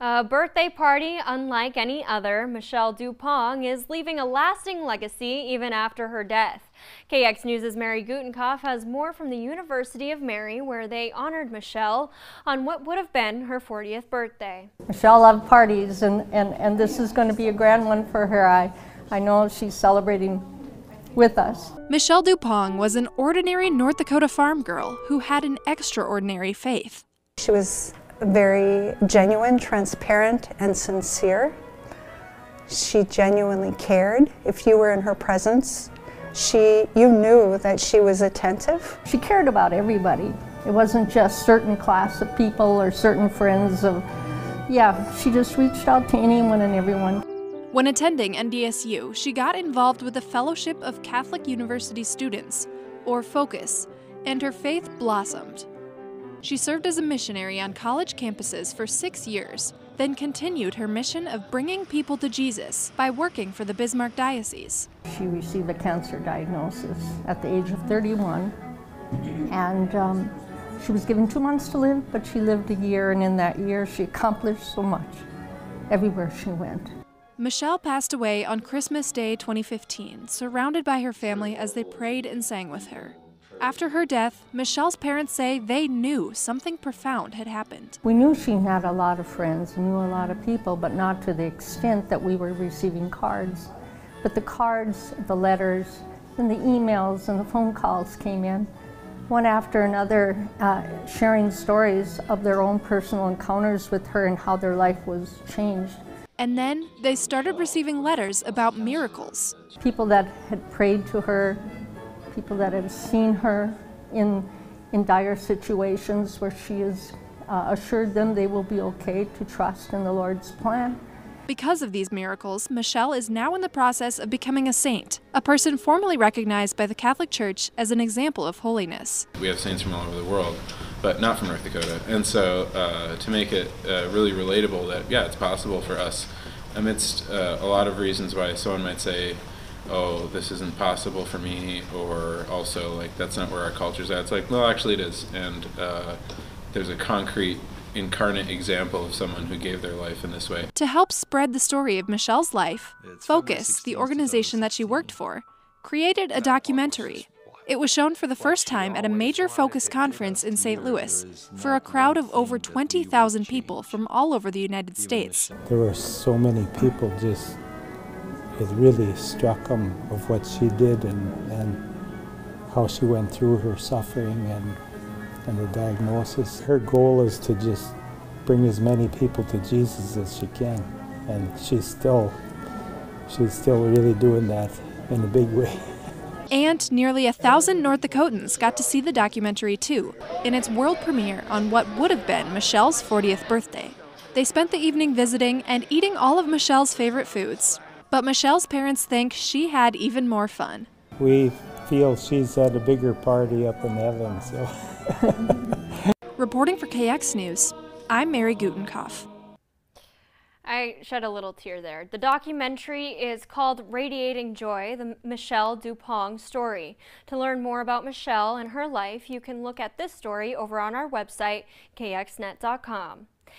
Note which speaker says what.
Speaker 1: A birthday party unlike any other, Michelle Duppong is leaving a lasting legacy even after her death. KX News' Mary Gutenkopf has more from the University of Mary, where they honored Michelle on what would have been her 40th birthday.
Speaker 2: Michelle loved parties, and this is going to be a grand one for her. I know she's celebrating with us.
Speaker 3: Michelle Duppong was an ordinary North Dakota farm girl who had an extraordinary faith.
Speaker 4: She was very genuine, transparent, and sincere. She genuinely cared. If you were in her presence, you knew that she was attentive.
Speaker 2: She cared about everybody. It wasn't just certain class of people or certain friends of, she just reached out to anyone and everyone.
Speaker 3: When attending NDSU, she got involved with the Fellowship of Catholic University Students, or FOCUS, and her faith blossomed. She served as a missionary on college campuses for 6 years, then continued her mission of bringing people to Jesus by working for the Bismarck Diocese.
Speaker 2: She received a cancer diagnosis at the age of 31, and she was given 2 months to live, but she lived a year, and in that year she accomplished so much everywhere she went.
Speaker 3: Michelle passed away on Christmas Day 2015, surrounded by her family as they prayed and sang with her. After her death, Michelle's parents say they knew something profound had happened.
Speaker 2: We knew she had a lot of friends, knew a lot of people, but not to the extent that we were receiving cards. But the cards, the letters, and the emails and the phone calls came in, one after another, sharing stories of their own personal encounters with her and how their life was changed.
Speaker 3: And then they started receiving letters about miracles.
Speaker 2: People that had prayed to her, people that have seen her in dire situations where she has assured them they will be okay to trust in the Lord's plan.
Speaker 3: Because of these miracles, Michelle is now in the process of becoming a saint, a person formally recognized by the Catholic Church as an example of holiness.
Speaker 5: We have saints from all over the world, but not from North Dakota. And so to make it really relatable that, it's possible for us, amidst a lot of reasons why someone might say, oh, this isn't possible for me, or also like that's not where our culture's at. It's like, no, actually it is. And there's a concrete, incarnate example of someone who gave their life in this way.
Speaker 3: To help spread the story of Michelle's life, FOCUS, the organization that she worked for, created a documentary. It was shown for the first time at a major FOCUS conference in St. Louis for a crowd of over 20,000 people from all over the United States.
Speaker 6: There were so many people just, it really struck them of what she did and how she went through her suffering and the diagnosis. Her goal is to just bring as many people to Jesus as she can, and she's still really doing that in a big way.
Speaker 3: And nearly 1,000 North Dakotans got to see the documentary too, in its world premiere on what would have been Michelle's 40th birthday. They spent the evening visiting and eating all of Michelle's favorite foods. But Michelle's parents think she had even more fun.
Speaker 6: We feel she's at a bigger party up in heaven, so.
Speaker 3: Reporting for KX News, I'm Mary Gutenkopf.
Speaker 1: I shed a little tear there. The documentary is called Radiating Joy, the Michelle Duppong story. To learn more about Michelle and her life, you can look at this story over on our website, kxnet.com.